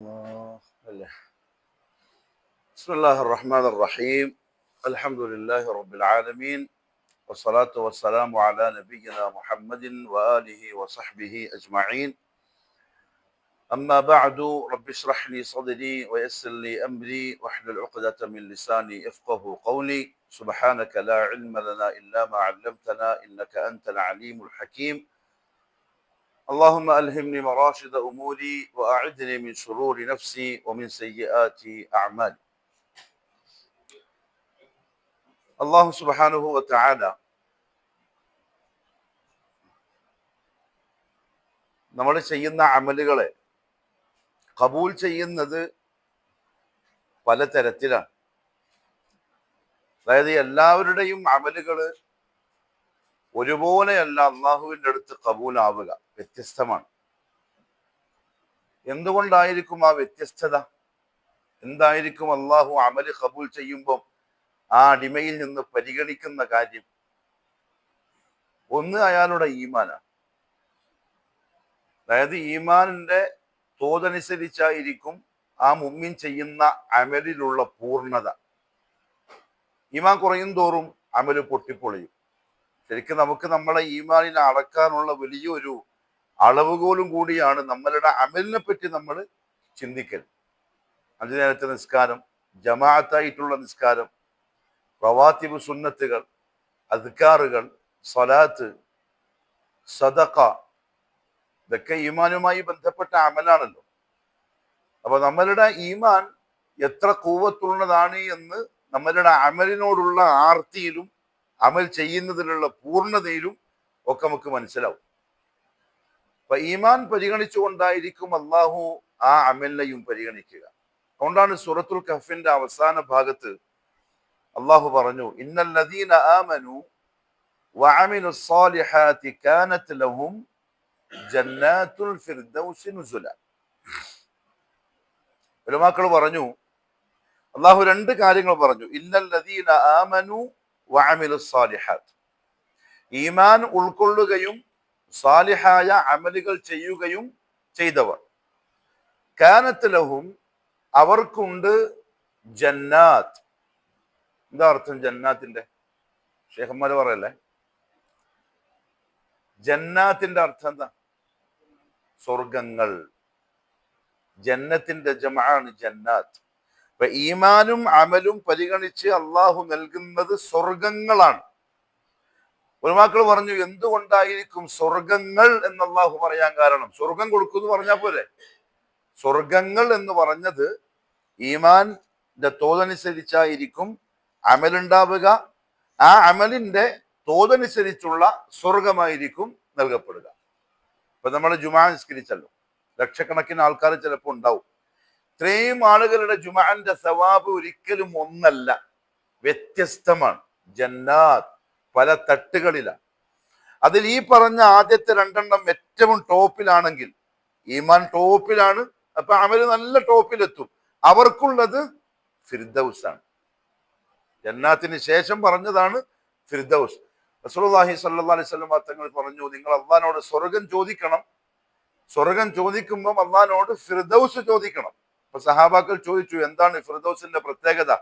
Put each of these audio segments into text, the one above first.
الله. بسم الله الرحمن الرحيم. الحمد لله رب العالمين، والصلاة والسلام على نبينا محمد وآله وصحبه أجمعين. أما بعد، رب اشرح لي صدري ويسر لي أمري واحلل عقدة من لساني يفقه قولي. سبحانك لا علم لنا إلا ما علمتنا إنك أنت العليم الحكيم. اللهم ألهمني مراشد أموري وأعذني من شرور نفسي ومن سيئات أعمالي. അള്ളാഹു സുബ്ഹാനഹു വ തആല നമ്മൾ ചെയ്യുന്ന അമലുകളെ ഖബൂൽ ചെയ്യുന്നത് പലതരത്തിലാണ്. അതായത് എല്ലാവരുടെയും അമലുകൾ ഒരുപോലെയല്ല അള്ളാഹുവിൻ്റെ അടുത്ത് ഖബൂലാവുക, വ്യത്യസ്തമാണ്. എന്തുകൊണ്ടായിരിക്കും ആ വ്യത്യസ്തത? എന്തായിരിക്കും അള്ളാഹു അമല് ഖബൂൽ ചെയ്യുമ്പോൾ ആ അടിമയിൽ നിന്ന് പരിഗണിക്കുന്ന കാര്യം? ഒന്ന്, അയാളുടെ ഈമാനാണ്. അതായത് ഈമാനിന്റെ തോതനുസരിച്ചായിരിക്കും ആ മുഅ്മിൻ ചെയ്യുന്ന അമലിലുള്ള പൂർണ്ണത. ഈമാൻ കുറയും തോറും അമല് പൊട്ടിപ്പൊളിയും. ശരിക്കും നമുക്ക് നമ്മളെ ഈമാനിനെ അളക്കാനുള്ള വലിയൊരു അളവുകോലും കൂടിയാണ് നമ്മളുടെ അമലിനെ പറ്റി നമ്മൾ ചിന്തിക്കൽ. 5 നേരത്തെ നിസ്കാരം, ജമാഅത്തായിട്ടുള്ള നിസ്കാരം, റവാത്തിബ് സുന്നത്തുകൾ, അദ്കാറുകൾ, സ്വലാത്ത്, സദഖ, ഇതൊക്കെ ഈമാനുമായി ബന്ധപ്പെട്ട അമലാണല്ലോ. അപ്പൊ നമ്മളുടെ ഈമാൻ എത്ര ഖുവ്വത്തുള്ളതാണ് എന്ന് നമ്മളുടെ അമലിനോടുള്ള ആർത്തിയിലും അമൽ ചെയ്യുന്നതിലുള്ള പൂർണ്ണതയിലും ഒക്കെ നമുക്ക് മനസ്സിലാവും. അപ്പൊ ഈമാൻ പരിഗണിച്ചുകൊണ്ടായിരിക്കും അള്ളാഹു ആ അമലിനെയും പരിഗണിക്കുക. അതുകൊണ്ടാണ് സൂറത്തുൽ കഹ്ഫിന്റെ അവസാന ഭാഗത്ത് അള്ളാഹു പറഞ്ഞു, ഇന്നല്ലദീന ആമനു വഅമിലുസ് സ്വാലിഹാതി കാനത് ലഹും ജന്നാത്തുൽ ഫിർദൗസി നുസുല. ഉലമാക്കൾ പറഞ്ഞു, അള്ളാഹു 2 കാര്യങ്ങൾ പറഞ്ഞു. ഇന്നല്ലദീന ആമനു വഅമിലുസ് സ്വാലിഹാത്ത്, ഈമാൻ ഉൾക്കൊള്ളുകയും സാലിഹായ അമലുകൾ ചെയ്യുകയും ചെയ്തവർ. കാനത് ലഹും, അവർക്കുണ്ട് ജന്നാത്ത്. എന്താ അർത്ഥം ജന്നാത്തിന്റെ? ഷേഖന്മാര് പറയല്ലേ, ജന്നാത്തിന്റെ അർത്ഥം എന്താ? സ്വർഗങ്ങൾ. ജന്നത്തിന്റെ ജമഅാണ് ജന്നാത്ത്. അപ്പൊ ഈമാനും അമലും പരിഗണിച്ച് അള്ളാഹു നൽകുന്നത് സ്വർഗങ്ങളാണ്. ഉലമാക്കൾ പറഞ്ഞു, എന്തുകൊണ്ടായിരിക്കും സ്വർഗങ്ങൾ എന്ന് അള്ളാഹു പറയാൻ കാരണം? സ്വർഗം കൊടുക്കുമെന്ന് പറഞ്ഞാൽ പോലെ, സ്വർഗങ്ങൾ എന്ന് പറഞ്ഞത് ഈമാന്റെ തോതനുസരിച്ചായിരിക്കും അമലുണ്ടാവുക. ആ അമലിന്റെ തോതനുസരിച്ചുള്ള സ്വർഗമായിരിക്കും നൽകപ്പെടുക. ഇപ്പൊ നമ്മൾ ജുമാ നിസ്കരിച്ചല്ലോ, ലക്ഷക്കണക്കിന് ആൾക്കാർ ചിലപ്പോൾ ഉണ്ടാവും. ഇത്രയും ആളുകളുടെ ജുമാന്റെ സവാബ് ഒരിക്കലും ഒന്നല്ല, വ്യത്യസ്തമാണ്. ജന്നാത്ത് പല തട്ടുകളിലാണ്. അതിൽ ഈ പറഞ്ഞ ആദ്യത്തെ 2 ഏറ്റവും ടോപ്പിലാണെങ്കിൽ ഈമാൻ ടോപ്പിലാണ്, അപ്പൊ അമല് നല്ല ടോപ്പിലെത്തും. അവർക്കുള്ളത് ഫിർദൗസാണ്. ജന്നാത്തിന് ശേഷം പറഞ്ഞതാണ് ഫിർദൗസ്. റസൂലുള്ളാഹി സ്വല്ലല്ലാഹു അലൈഹി വസല്ലം തങ്ങൾ പറഞ്ഞു, നിങ്ങൾ അള്ളാഹിനോട് സ്വർഗം ചോദിക്കണം. സ്വർഗം ചോദിക്കുമ്പോൾ അള്ളാഹിനോട് ഫിർദൗസ് ചോദിക്കണം. അപ്പൊ സഹാബാക്കൾ ചോദിച്ചു, എന്താണ് ഫിർദൗസിന്റെ പ്രത്യേകത?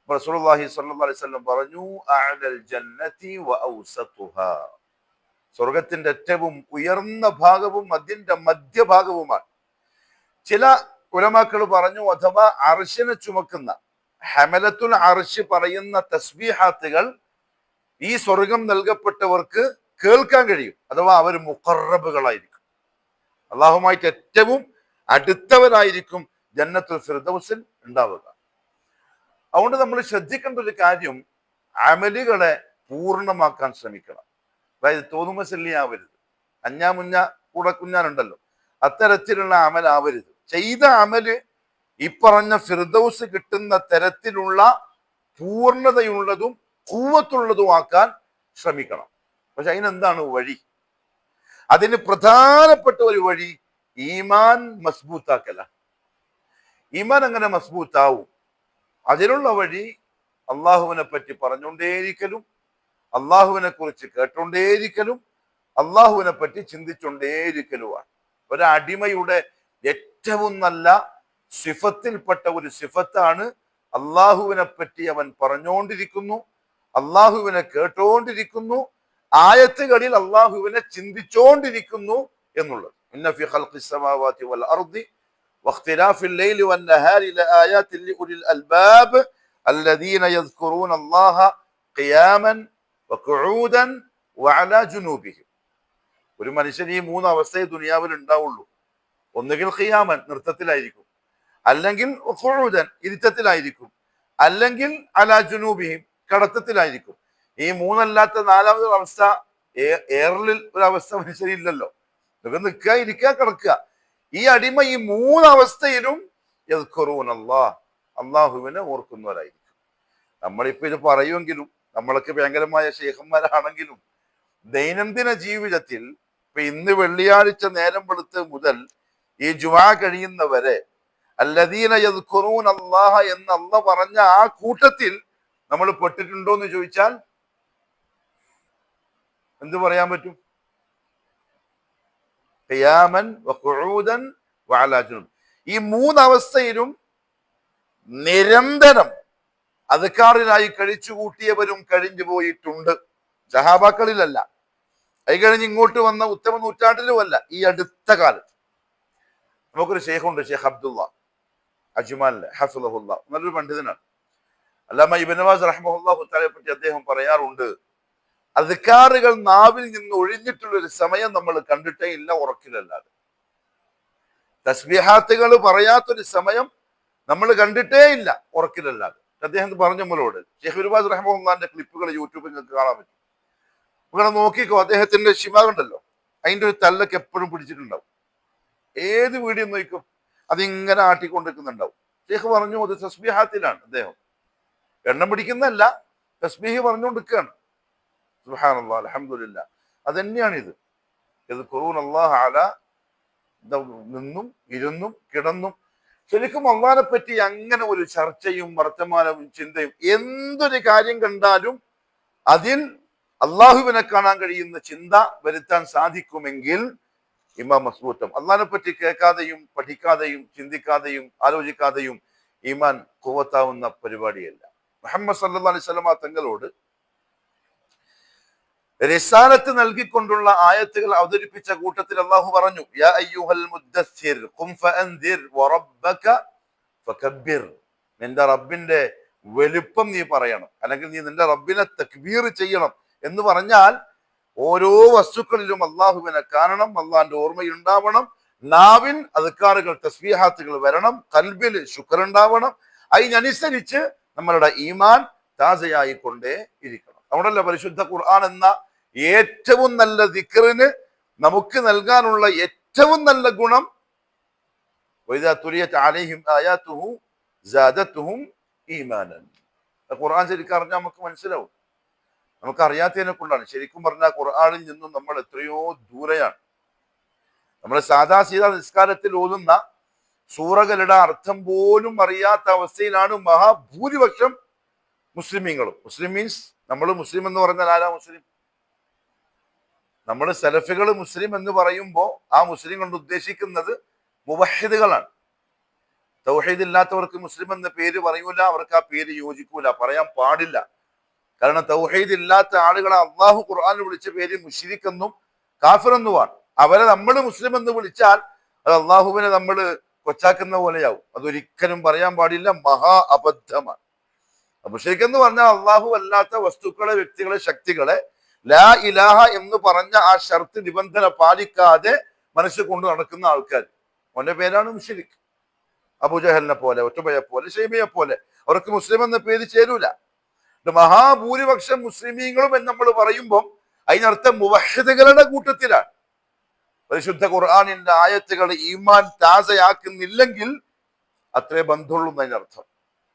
റസൂലുള്ളാഹി സ്വല്ലല്ലാഹു അലൈഹി വസല്ലം പറഞ്ഞു, അഅലൽ ജന്നതി വഔസതുഹാ, സ്വർഗത്തിന്റെ ഏറ്റവും ഉയർന്ന ഭാഗവും അതിന്റെ മധ്യഭാഗവുമാണ്. ചില ഉലമാക്കൾ പറഞ്ഞു, അഥവാ അർശിനെ ചുമക്കുന്ന ഹമലത്തുൽ അർശ് പറയുന്ന തസ്ബീഹാത്തുകൾ ഈ സ്വർഗം നൽകപ്പെട്ടവർക്ക് കേൾക്കാൻ കഴിയും. അഥവാ അവർ മുഖറബുകളായിരിക്കും, അള്ളാഹുമായിട്ട് ഏറ്റവും അടുത്തവരായിരിക്കും ജന്നത്തുൽ ഫിർദൗസിൽ ഉണ്ടാവുക. അതുകൊണ്ട് നമ്മൾ ശ്രദ്ധിക്കേണ്ട ഒരു കാര്യം, അമലുകളെ പൂർണ്ണമാക്കാൻ ശ്രമിക്കണം. അതായത് തോന്നുമസല്ലിയാവരുത്, അഞ്ഞാമുഞ്ഞ കൂടെ കുഞ്ഞാനുണ്ടല്ലോ, അത്തരത്തിലുള്ള അമലാവരുത്. ചെയ്ത അമല് ഈ പറഞ്ഞ ഫിർദൗസ് കിട്ടുന്ന തരത്തിലുള്ള പൂർണ്ണതയുള്ളതും ഖുവ്വത്തുള്ളതുമാക്കാൻ ശ്രമിക്കണം. പക്ഷെ അതിനെന്താണ് വഴി? അതിന് പ്രധാനപ്പെട്ട ഒരു വഴി ഈമാൻ മസ്ബൂത്താക്കല. ഈമാൻ എങ്ങനെ മസ്ബൂത്താവും? അതിനുള്ള വഴി അള്ളാഹുവിനെ പറ്റി പറഞ്ഞുകൊണ്ടേയിരിക്കലും, അള്ളാഹുവിനെ കുറിച്ച് കേട്ടുകൊണ്ടേയിരിക്കലും, അള്ളാഹുവിനെ പറ്റി ചിന്തിച്ചുകൊണ്ടേയിരിക്കലുമാണ്. ഒരടിമയുടെ ഏറ്റവും നല്ല സിഫത്തിൽപ്പെട്ട ഒരു സിഫത്താണ്. അള്ളാഹുവിനെ പറ്റി അവൻ പറഞ്ഞുകൊണ്ടിരിക്കുന്നു, അള്ളാഹുവിനെ കേട്ടുകൊണ്ടിരിക്കുന്നു, ആയത്തുകളിൽ അള്ളാഹുവിനെ ചിന്തിച്ചുകൊണ്ടിരിക്കുന്നു എന്നുള്ളത്. ഇന്ന ഫി ഖൽഖിസ് സമാവാതി വൽ അർദി വഖ്തിലാഫിൽ ലൈലി വന്നഹാരി ലആയാതിൻ ലിഉലിൽ അൽബാബ് അല്ലദീന യദ്കുറൂന അല്ലാഹ ഖിയാമൻ വഖുഊദൻ വഅലാ ജുനൂബിഹിം. ഒരു മനുഷ്യൻ ഈ മൂന്ന് അവസ്ഥയെ ദുനിയാവിൽ ഉണ്ടാവുള്ളൂ. ഒന്നുകിൽ ഖിയാമൻ, നൃത്തത്തിലായിരിക്കും, അല്ലെങ്കിൽ ഖുഊദൻ, ഇരുത്തത്തിലായിരിക്കും, അല്ലെങ്കിൽ അലാ ജുനൂബിഹിം, കടത്തത്തിലായിരിക്കും. ഈ മൂന്നല്ലാത്ത നാലാമത് അവസ്ഥ, ഏറിൽ ഒരു അവസ്ഥ മനുഷ്യനില്ലല്ലോ. ഇതൊക്കെ നിൽക്കുക, ഇരിക്കുക, കിടക്കുക. ഈ അടിമ ഈ മൂന്നവസ്ഥയിലും അള്ളാഹുവിനെ ഓർക്കുന്നവരായിരിക്കും. നമ്മളിപ്പോ ഇത് പറയുമെങ്കിലും, നമ്മളൊക്കെ ഭയങ്കരമായ ശേഖന്മാരാണെങ്കിലും ദൈനംദിന ജീവിതത്തിൽ ഇപ്പൊ ഇന്ന് വെള്ളിയാഴ്ച നേരം വെളുത്ത് മുതൽ ഈ ജുമാ കഴിയുന്നവരെ അല്ലദീന യദ്കുറൂന അല്ലാഹ എന്ന് അല്ലാഹ് പറഞ്ഞ ആ കൂട്ടത്തിൽ നമ്മൾ പെട്ടിട്ടുണ്ടോ എന്ന് ചോദിച്ചാൽ എന്ത് പറയാൻ പറ്റും? ഖിയാമൻ വഖുഊദൻ വഅലാ ജുനൂബ്. ഈ മൂന്നവസ്ഥയിലും നിരന്തരം അദ്കാറിനായി കഴിച്ചുകൂട്ടിയവരും കഴിഞ്ഞു പോയിട്ടുണ്ട്. സഹാബാക്കളിലല്ല, അത് കഴിഞ്ഞ് ഇങ്ങോട്ട് വന്ന ഉത്തമ നൂറ്റാണ്ടിലുമല്ല, ഈ അടുത്ത കാലത്ത്. നമുക്കൊരു ഷെയ്ഖുണ്ട്, ഷെയ്ഖ് അബ്ദുള്ള അജ്മാലിലെ ഹഫിളഹുല്ല, നല്ലൊരു പണ്ഡിതനാണ്. അല്ലാമ ഇബ്നു ബാസ് റഹ്മഹുല്ലാഹു തആലയെ പറ്റി അദ്ദേഹം പറയാറുണ്ട്, അദ്കാറുകൾ നാവിൽ നിന്ന് ഒഴിഞ്ഞിട്ടുള്ളൊരു സമയം നമ്മൾ കണ്ടിട്ടേ ഇല്ല, ഉറക്കിലല്ലാതെ. തസ്ബീഹാത്തുകൾ പറയാത്തൊരു സമയം നമ്മൾ കണ്ടിട്ടേ ഇല്ല, ഉറക്കിലല്ലാതെ. അദ്ദേഹം പറഞ്ഞ നമ്മളോട് ഷെയ്ഖ് ഇബ്നു ബാസ് റഹ്മഹുല്ലാന്റെ ക്ലിപ്പുകൾ യൂട്യൂബിൽ നിങ്ങൾക്ക് കാണാൻ പറ്റും. നിങ്ങൾ നോക്കിക്കോ, അദ്ദേഹത്തിന്റെ ശിമാകുണ്ടല്ലോ, അതിന്റെ ഒരു തല്ലൊക്കെ എപ്പോഴും പിടിച്ചിട്ടുണ്ടാവും. ഏത് വീഡിയോ നോക്കും അതിങ്ങനെ ആട്ടിക്കൊണ്ടിരിക്കുന്നുണ്ടാവും. ഷെയ്ഖ് പറഞ്ഞു അത് തസ്ബീഹാത്തിലാണ്. അദ്ദേഹം എണ്ണം പിടിക്കുന്നതല്ല, തസ്ബീഹ് പറഞ്ഞുകൊണ്ടിരിക്കുകയാണ്. സുബ്ഹാനല്ലാഹ്, അൽഹംദുലില്ലാഹ്. അതന്നെയാണിത്. യദ്കുറൂനല്ലാഹ അലാ, നിന്നും ഇരുന്നും കിടന്നും. ശരിക്കും അള്ളാഹിനെ പറ്റി അങ്ങനെ ഒരു ചർച്ചയും വർത്തമാനവും ചിന്തയും, എന്തൊരു കാര്യം കണ്ടാലും അതിൽ അള്ളാഹുവിനെ കാണാൻ കഴിയുന്ന ചിന്ത വരുത്താൻ സാധിക്കുമെങ്കിൽ ഇമാം മസ്ബൂത്തം. അള്ളാഹിനെ പറ്റി കേൾക്കാതെയും പഠിക്കാതെയും ചിന്തിക്കാതെയും ആലോചിക്കാതെയും ഈമാൻ ഖുവത്താവുന്ന പരിപാടിയല്ല. മുഹമ്മദ് സല്ലല്ലാഹു അലൈഹി വസല്ലമ തങ്ങളോട് റിസാലത്ത് നൽകിക്കൊണ്ടുള്ള ആയത്തുകൾ അവതരിപ്പിച്ച കൂട്ടത്തിൽ അള്ളാഹു പറഞ്ഞു, യാ അയ്യുഹൽ മുദ്ദസ്സിർ ഖും ഫഅൻദിർ വറബ്ബക ഫകബ്ബിർ. നിന്റെ റബ്ബിന്റെ വലുപ്പം നീ പറയണം, അല്ലെങ്കിൽ നീ നിന്റെ റബ്ബിനെ തക്ബീർ ചെയ്യണം എന്ന് പറഞ്ഞാൽ ഓരോ വസ്തുക്കളിലും അള്ളാഹുവിനെ കാണണം, അള്ളാഹിന്റെ ഓർമ്മയുണ്ടാവണം, നാവിൽ അദ്കാറുകൾ തസ്ബീഹാത്തുകൾ വരണം, ഖൽബിൽ ശുക്റുണ്ടാവണം. അതിനനുസരിച്ച് നമ്മളുടെ ഈമാൻ താസയായിക്കൊണ്ടേ ഇരിക്കണം. അതുകൊണ്ടല്ല പരിശുദ്ധ ഖുർആൻ എന്ന ഏറ്റവും നല്ല ദിക്റിന് നമുക്ക് നൽകാനുള്ള ഏറ്റവും നല്ല ഗുണം വഇദാ തുലിയത് അലൈഹിം ആയാതുഹു സാദത്തുഹും ഈമാനൻ. ഖുർആൻ ശരിക്കും അറിഞ്ഞാൽ നമുക്ക് മനസ്സിലാവും. നമുക്ക് അറിയാത്തതിനെ കൊണ്ടാണ്. ശരിക്കും പറഞ്ഞാൽ ഖുർആനിൽ നിന്നും നമ്മൾ എത്രയോ ദൂരെയാണ്. നമ്മൾ സാദാ സീതാ നിസ്കാരത്തിൽ ഓതുന്ന സൂറകളുടെ അർത്ഥം പോലും അറിയാത്ത അവസ്ഥയിലാണ് മഹാഭൂരിപക്ഷം മുസ്ലിമീങ്ങളും. മുസ്ലിം മീൻസ്, നമ്മൾ മുസ്ലിം എന്ന് പറഞ്ഞാൽ ആരാ മുസ്ലിം? നമ്മൾ സലഫികൾ മുസ്ലിം എന്ന് പറയുമ്പോൾ ആ മുസ്ലിം കൊണ്ട് ഉദ്ദേശിക്കുന്നത് മുവഹിദുകളാണ്. തൗഹീദ് ഇല്ലാത്തവർക്ക് മുസ്ലിം എന്ന പേര് പറയൂല, അവർക്ക് ആ പേര് യോജിക്കൂല, പറയാൻ പാടില്ല. കാരണം തൗഹീദ് ഇല്ലാത്ത ആളുകളെ അള്ളാഹു ഖുർആനിൽ വിളിച്ച പേര് മുശ്രിക് എന്നും കാഫിർ എന്നുമാണ്. അവരെ നമ്മൾ മുസ്ലിം എന്ന് വിളിച്ചാൽ അത് അള്ളാഹുവിനെ നമ്മൾ കൊച്ചാക്കുന്ന പോലെയാവും. അതൊരിക്കലും പറയാൻ പാടില്ല, മഹാ അബദ്ധമാണ്. മുശ്രിക് എന്ന് പറഞ്ഞാൽ അള്ളാഹു അല്ലാത്ത വസ്തുക്കളെ, വ്യക്തികളെ, ശക്തികളെ ലാ ഇലാഹ എന്ന് പറഞ്ഞ ആ ഷർത്ത് നിബന്ധന പാലിക്കാതെ മനസ്സിൽ കൊണ്ട് നടക്കുന്ന ആൾക്കാർ, അവന്റെ പേരാണ് മുശ്രിക്. അബൂജഹലിനെ പോലെ, ഒറ്റബയെ പോലെ, ഷൈബയെ പോലെ അവർക്ക് മുസ്ലിം എന്ന പേര് ചേരൂല. മഹാഭൂരിപക്ഷം മുസ്ലിമീങ്ങളും എന്ന് നമ്മൾ പറയുമ്പോൾ അതിനർത്ഥം മുവഹിദുകളുടെ കൂട്ടത്തിലാണ്. പരിശുദ്ധ ഖുർആനിന്റെ ആയത്തുകൾ ഈമാൻ താസയാക്കുന്നില്ലെങ്കിൽ അത്രേ ബന്ധമുള്ളൂ എന്നതിനർത്ഥം.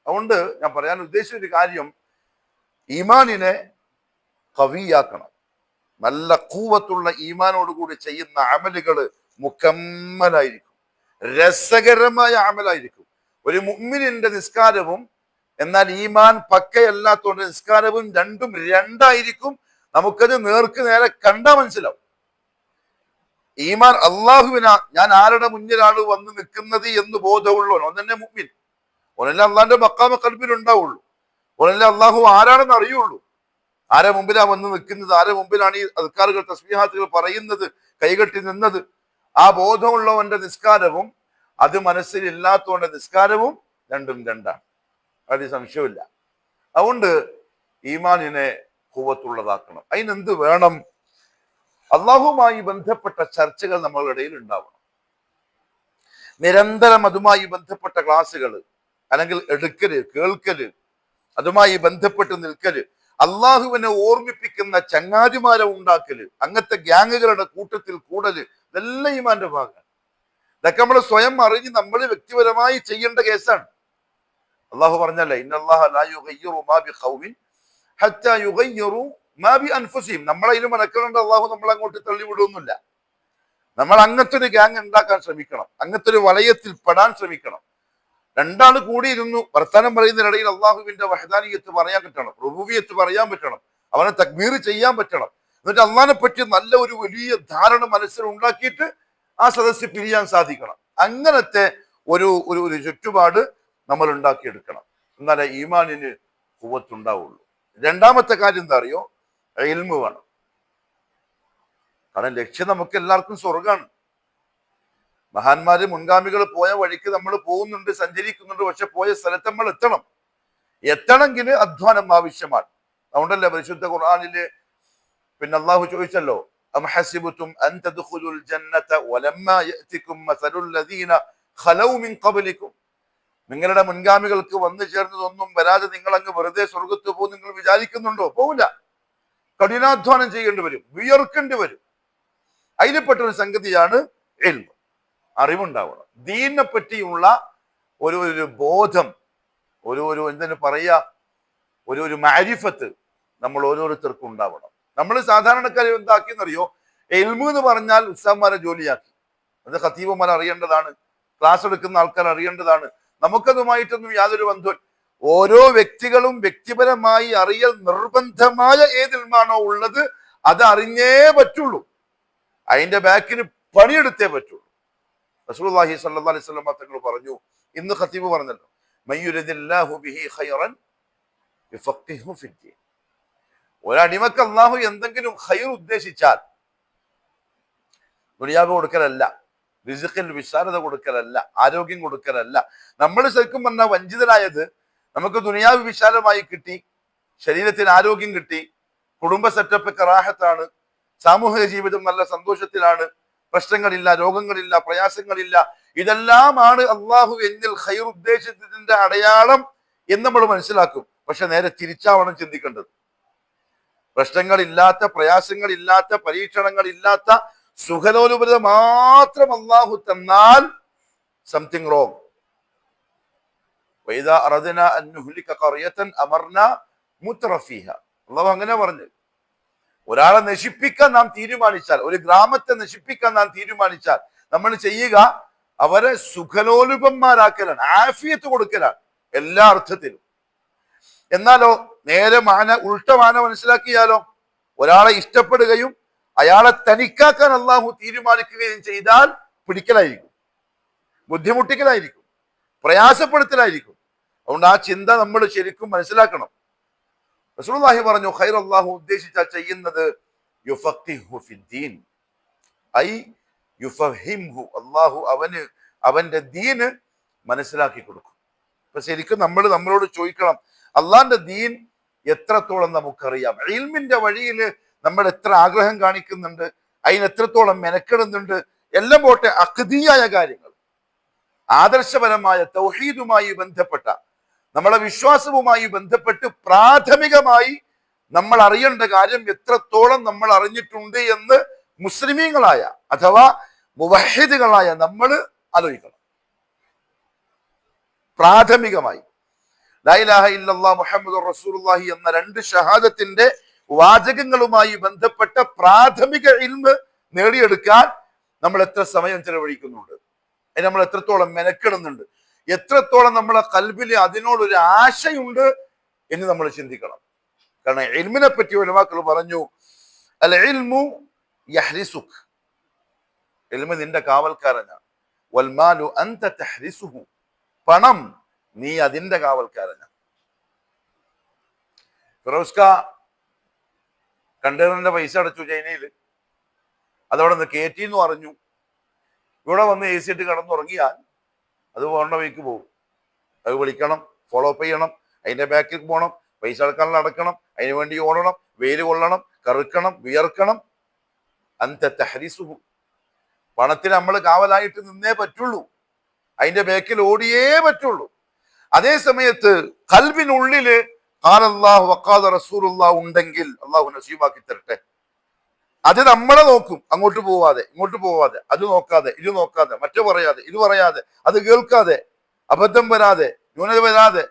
അതുകൊണ്ട് ഞാൻ പറയാൻ ഉദ്ദേശിച്ച ഒരു കാര്യം, ഈമാനിനെ ഖവിയാക്കണം. നല്ല ഖുവത്തുള്ള ഈമാനോടുകൂടി ചെയ്യുന്ന അമലുകൾ മുക്കമ്മലായിരിക്കും, രസകരമായ അമലായിരിക്കും. ഒരു മുഅ്മിനിന്റെ നിസ്കാരവും എന്നാൽ ഈമാൻ പക്കയല്ലാത്തോണ്ട് നിസ്കാരവും രണ്ടും രണ്ടായിരിക്കും. നമുക്കത് നേർക്ക് നേരെ കണ്ടാൽ മനസ്സിലാവും. ഈമാൻ അള്ളാഹുവിനാ, ഞാൻ ആരുടെ മുന്നിലാണ് വന്ന് നിൽക്കുന്നത് എന്ന് ബോധമുള്ളവൻ ഒന്നെ മുഅ്മിൻ. ഓനല്ലേ അള്ളാഹിന്റെ മഖാമ ഖൽബിൽ ഉണ്ടാവുള്ളൂ. ഓനല്ലേ അള്ളാഹു ആരാണെന്ന് അറിയുള്ളൂ. ആരെ മുമ്പിലാ വന്ന് നിൽക്കുന്നത്, ആരെ മുമ്പിലാണ് ഈ അദ്കാറുകൾ തസ്ബീഹാത്തുകൾ പറയുന്നത്, കൈകെട്ടി നിന്നത്. ആ ബോധമുള്ളവന്റെ നിസ്കാരവും അത് മനസ്സിൽ ഇല്ലാത്തവന്റെ നിസ്കാരവും രണ്ടും രണ്ടാണ്. അത് സംശയമില്ല. അതുകൊണ്ട് ഈമാനിനെ ഖുവത്തുള്ളതാക്കണം. അതിനെന്ത് വേണം? അള്ളാഹുമായി ബന്ധപ്പെട്ട ചർച്ചകൾ നമ്മളുടെ ഇടയിൽ ഉണ്ടാവണം. നിരന്തരം അതുമായി ബന്ധപ്പെട്ട ക്ലാസ്സുകൾ അല്ലെങ്കിൽ എടുക്കല്, കേൾക്കല്, അതുമായി ബന്ധപ്പെട്ട് നിൽക്കല്, അള്ളാഹുവിനെ ഓർമ്മിപ്പിക്കുന്ന ചങ്ങാതിമാരെ ഉണ്ടാക്കല്, അങ്ങനത്തെ ഗ്യാങ്ങുകളുടെ കൂട്ടത്തിൽ കൂടല്, ഇതെല്ലാം ഈമാന്റെ ഭാഗമാണ്. ഇതൊക്കെ നമ്മൾ സ്വയം അറിഞ്ഞ് നമ്മൾ വ്യക്തിപരമായി ചെയ്യേണ്ട കേസാണ്. അള്ളാഹു പറഞ്ഞല്ലേ, ഇന്നല്ലാഹ ലാ യുഗയ്യിറു മാ ബിഖൗമിൻ ഹത്താ യുഗയ്യിറു മാ ബിഅൻഫുസിഹിം. നമ്മളതിലും മനക്കലുണ്ട്. അള്ളാഹു നമ്മളെ അങ്ങോട്ട് തള്ളിവിടുന്നില്ല. നമ്മൾ അങ്ങനത്തെ ഒരു ഗ്യാങ് ഉണ്ടാക്കാൻ ശ്രമിക്കണം, അങ്ങനത്തെ ഒരു വലയത്തിൽ പെടാൻ ശ്രമിക്കണം. രണ്ടാള് കൂടിയിരുന്നു വർത്തമാനം പറയുന്നതിനിടയിൽ അള്ളാഹുവിന്റെ വഹദാനിയത്ത് പറയാൻ പറ്റണം, റുബൂബിയത്ത് പറയാൻ പറ്റണം, അവനെ തക്ബീർ ചെയ്യാൻ പറ്റണം. എന്നിട്ട് അള്ളാഹിനെ പറ്റി നല്ല ഒരു വലിയ ധാരണ മനസ്സിൽ ഉണ്ടാക്കിയിട്ട് ആ സദസ്സ് പിരിയാൻ സാധിക്കണം. അങ്ങനത്തെ ഒരു ഒരു ചുറ്റുപാട് നമ്മൾ ഉണ്ടാക്കിയെടുക്കണം. എന്നാലേ ഈമാനിന് ഖുവത്തുണ്ടാവുള്ളൂ. രണ്ടാമത്തെ കാര്യം എന്താ അറിയോ? ഇൽമ് വേണം. കാരണം ലക്ഷ്യം നമുക്ക് എല്ലാവർക്കും സ്വർഗാണ്. മഹാന്മാര് മുൻഗാമികൾ പോയ വഴിക്ക് നമ്മൾ പോകുന്നുണ്ട്, സഞ്ചരിക്കുന്നുണ്ട്. പക്ഷെ പോയ സ്ഥലത്ത് നമ്മൾ എത്തണമെങ്കിൽ അധ്വാനം ആവശ്യമാണ്. അതുകൊണ്ടല്ലേ പരിശുദ്ധ ഖുർആനില് പിന്നെ അള്ളാഹു ചോദിച്ചല്ലോ, അം ഹസിബതും അൻ തദ്ഖുലുൽ ജന്നത വലമ്മാ യഅതികും മസലുൽ ലദീന ഖലൗ മിൻ ഖബ്ലികും. നിങ്ങളുടെ മുൻഗാമികൾക്ക് വന്നു ചേർന്നതൊന്നും വരാതെ നിങ്ങൾ അങ്ങ് വെറുതെ സ്വർഗത്ത് പോകും നിങ്ങൾ വിചാരിക്കുന്നുണ്ടോ? പോവില്ല. കഠിനാധ്വാനം ചെയ്യേണ്ടി വരും, വിയർക്കേണ്ടി വരും. അതിൽപ്പെട്ടൊരു സംഗതിയാണ് ഇൽമ്. അറിവുണ്ടാവണം. ദീനിനെ പറ്റിയുള്ള ഒരു ബോധം, ഒരു എന്തിനു പറയാ, ഒരു മാരിഫത്ത് നമ്മൾ ഓരോരുത്തർക്കും ഉണ്ടാവണം. നമ്മൾ സാധാരണക്കാരെ എന്താക്കിയെന്നറിയോ? ഇൽമു എന്ന് പറഞ്ഞാൽ ഉസ്താദ്മാരെ ജോലിയാക്കി. അത് ഖതീബുമാർ അറിയേണ്ടതാണ്, ക്ലാസ് എടുക്കുന്ന ആൾക്കാർ അറിയേണ്ടതാണ്. നമുക്കതുമായിട്ടൊന്നും യാതൊരു ബന്ധവും. ഓരോ വ്യക്തികളും വ്യക്തിപരമായി അറിയൽ നിർബന്ധമായ ഏത് ഇൽമാണോ ഉള്ളത് അത് അറിഞ്ഞേ പറ്റുള്ളൂ. അതിന്റെ ബാക്കിന് പണിയെടുത്തേ പറ്റുള്ളൂ. റസൂലുള്ളാഹി സ്വല്ലല്ലാഹു അലൈഹി വസല്ലം തങ്ങൾ പറഞ്ഞു, ഇന്ന് ഖതീബ് പറഞ്ഞല്ലോ, മയ്യുരിദില്ലാഹു ബിഹി ഖൈറൻ യുഫഖിഹു ഫിദ്ദീൻ. ഒരടിമക്ക് അള്ളാഹു എന്തെങ്കിലും ഖൈർ ഉദ്ദേശിച്ചാൽ, ദുനിയാവ് കൊടുക്കലല്ല, റിസ്ഖിൽ വിശാലത കൊടുക്കലല്ല, ആരോഗ്യം കൊടുക്കലല്ല. നമ്മൾ ശരിക്കും പറഞ്ഞാൽ വഞ്ചിതരായത്, നമുക്ക് ദുനിയാവ് വിശാലമായി കിട്ടി, ശരീരത്തിന് ആരോഗ്യം കിട്ടി, കുടുംബ സെറ്റപ്പ് കറാഹത്താണ്, സാമൂഹിക ജീവിതം നല്ല സന്തോഷത്തിലാണ്, പ്രശ്നങ്ങളില്ല, രോഗങ്ങളില്ല, പ്രയാസങ്ങളില്ല. ഇതെല്ലാമാണ് അള്ളാഹു എന്നിൽ ഖൈർ ഉദ്ദേശിച്ചതിന്റെ അടയാളം എന്ന് നമ്മൾ മനസ്സിലാക്കും. പക്ഷെ നേരെ തിരിച്ചാവണം ചിന്തിക്കേണ്ടത്. പ്രശ്നങ്ങളില്ലാത്ത, പ്രയാസങ്ങളില്ലാത്ത, പരീക്ഷണങ്ങളില്ലാത്ത സുഖലോലുപത മാത്രം അള്ളാഹു തന്നാൽ സംതിങ് റോങ്. വൈദാ അറദ്നാ അൻ നുഹ്ലിക ഖർയതൻ അമർനാ മുത്രഫീഹ. അള്ളാഹു അങ്ങനെ പറഞ്ഞു. ഒരാളെ നശിപ്പിക്കാൻ നാം തീരുമാനിച്ചാൽ, ഒരു ഗ്രാമത്തെ നശിപ്പിക്കാൻ നാം തീരുമാനിച്ചാൽ നമ്മൾ ചെയ്യുക അവരെ സുഖലോലുപന്മാരാക്കലാണ്, ആഫിയത്ത് കൊടുക്കലാണ് എല്ലാ അർത്ഥത്തിലും. എന്നാലോ നേരെ ഉൾട്ട മാന മനസ്സിലാക്കിയാലോ, ഒരാളെ ഇഷ്ടപ്പെടുകയും അയാളെ തനിക്കാക്കാൻ അള്ളാഹു തീരുമാനിക്കുകയും ചെയ്താൽ പിടിക്കലായിരിക്കും, ബുദ്ധിമുട്ടിക്കലായിരിക്കും, പ്രയാസപ്പെടുത്തലായിരിക്കും. അതുകൊണ്ട് ആ ചിന്ത നമ്മൾ ശരിക്കും മനസ്സിലാക്കണം. റസൂലുള്ളാഹി പറഞ്ഞു, ഖൈർ അല്ലാഹു ഉദ്ദേശിച്ചാൽ ചെയ്യുന്നത് യുഫഖിഹു ഫിദ്ദീൻ, ഐ യുഫഹിംഹു. അല്ലാഹു അവന്റെ ദീന് മനസ്സിലാക്കി കൊടുക്കും. അപ്പൊ ശരിക്കും നമ്മൾ നമ്മളോട് ചോദിക്കണം, അള്ളാന്റെ ദീൻ എത്രത്തോളം നമുക്കറിയാം? ഇൽമിന്റെ വഴിയിൽ നമ്മൾ എത്ര ആഗ്രഹം കാണിക്കുന്നുണ്ട്, അതിന് എത്രത്തോളം മെനക്കെടുന്നുണ്ട്? എല്ലാം പോട്ടെ, അഖ്ദിയായ കാര്യങ്ങൾ, ആദർശപരമായ തൗഹീദുമായി ബന്ധപ്പെട്ട നമ്മളെ വിശ്വാസവുമായി ബന്ധപ്പെട്ട് പ്രാഥമികമായി നമ്മൾ അറിയേണ്ട കാര്യം എത്രത്തോളം നമ്മൾ അറിഞ്ഞിട്ടുണ്ട് എന്ന് മുസ്ലിമീങ്ങളായ അഥവാ മുവഹിദുകളായ നമ്മൾ ആലോചിക്കണം. പ്രാഥമികമായി ലാ ഇലാഹ ഇല്ലല്ലാഹ് മുഹമ്മദുർ റസൂലുള്ളാഹി എന്ന രണ്ട് ഷഹാദത്തിന്റെ വാചകങ്ങളുമായി ബന്ധപ്പെട്ട പ്രാഥമിക ഇൽമ് നേടിയെടുക്കാൻ നമ്മൾ എത്ര സമയം ചെലവഴിക്കുന്നുണ്ട്, അതിന് നമ്മൾ എത്രത്തോളം മെനക്കെടുന്നുണ്ട്, എത്രത്തോളം നമ്മളെ ഖൽബിൽ അതിനോടൊരു ആശയുണ്ട് എന്ന് നമ്മൾ ചിന്തിക്കണം. കാരണം ഇൽമിനെ പറ്റി ഉലമാക്കൾ പറഞ്ഞു, അൽ ഇൽമു യഹ്രിസുക്, ഇൽമ് നിന്റെ കാവൽക്കാരനാണ്. വൽമാലു അൻത തഹ്രിസുഹു, പണം നീ അതിന്റെ കാവൽക്കാരനാണ്. ഫിറോസ്ക കണ്ടെയ്നറിന്റെ പൈസ അടച്ചു ചൈനയിൽ, അതവിടെ നിന്ന് കയറ്റി എന്ന് പറഞ്ഞു. ഇവിടെ വന്ന് AC ഇട്ട് കിടന്നുറങ്ങിയാൽ അത് പോകേണ്ട വഴിക്ക് പോകും. അത് വിളിക്കണം, ഫോളോ അപ്പ് ചെയ്യണം, അതിന്റെ ബാക്കിൽ പോകണം, പൈസ അടക്കാനുള്ള അടക്കണം, അതിനു വേണ്ടി ഓടണം, വെയിൽ കൊള്ളണം, കറുക്കണം, വിയർക്കണം. അൻത തഹ്രിസുഹു, പണത്തിന് നമ്മൾ കാവലായിട്ട് നിന്നേ പറ്റുള്ളൂ, അതിന്റെ ബാക്കിൽ ഓടിയേ പറ്റുള്ളൂ. അതേ സമയത്ത് ഖൽബിനുള്ളില് ഖാല അല്ലാഹു വഖാല റസൂലുള്ളാഹ് ഉണ്ടെങ്കിൽ അള്ളാഹു നസീബാക്കി തരട്ടെ. അത് നമ്മളെ നോക്കും, അങ്ങോട്ട് പോവാതെ ഇങ്ങോട്ട് പോവാതെ, അത് നോക്കാതെ ഇത് നോക്കാതെ, മറ്റു പറയാതെ ഇത് പറയാതെ, അത് കേൾക്കാതെ, അബദ്ധം വരാതെ, ന്യൂനത വരാതെ,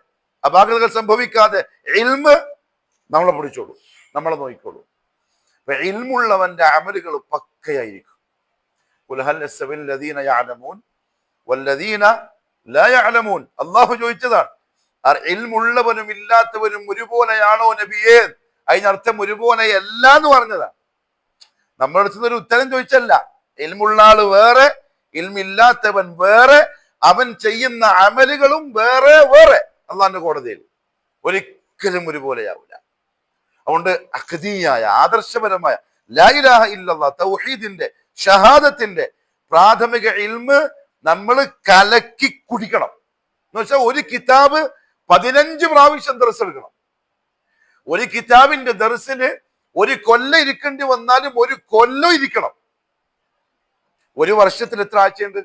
അപാകതകൾ സംഭവിക്കാതെ ഇൽമ് നമ്മളെ പിടിച്ചോളൂ, നമ്മളെ നോക്കിക്കോളൂ. അപ്പൊ ഇൽമുള്ളവന്റെ അമലുകൾ പക്കയായിരിക്കും. ഖുൽ ഹൽ യസ്തവിൽ ലദീന യഅലമൂൻ വല്ലദീന ലാ യഅലമൂൻ. അല്ലാഹു ചോദിച്ചതാണ്, ഇൽമുള്ളവനും ഇല്ലാത്തവനും ഒരുപോലെയാണോ നബിയേ? അതിനർത്ഥം ഒരുപോലെയല്ല എന്ന് പറഞ്ഞതാണ്. നമ്മുടെ അടുത്ത് ഒരു ഉത്തരം ചോദിച്ചല്ല. ഇൽമുള്ള ആള് വേറെ, ഇൽമില്ലാത്തവൻ വേറെ, അവൻ ചെയ്യുന്ന അമലുകളും വേറെ വേറെ. അള്ളാന്റെ കോടതിയിൽ ഒരിക്കലും ഒരുപോലെയാവില്ല. അതുകൊണ്ട് അഖദീയായ ആദർശപരമായ ലാ ഇലാഹ ഇല്ലല്ലാഹ് തൗഹീദിന്റെ ഷഹാദത്തിന്റെ പ്രാഥമിക ഇൽമ് നമ്മൾ കലക്കി കുടിക്കണം. എന്ന് വെച്ചാൽ ഒരു കിതാബ് 15 പ്രാവശ്യം ദർസ് എടുക്കണം. ഒരു കിതാബിന്റെ ദർസിന് ഒരു കൊല്ലം ഇരിക്കേണ്ടി വന്നാലും ഒരു കൊല്ലം ഇരിക്കണം. ഒരു വർഷത്തിൽ എത്ര ആഴ്ചയുണ്ട്?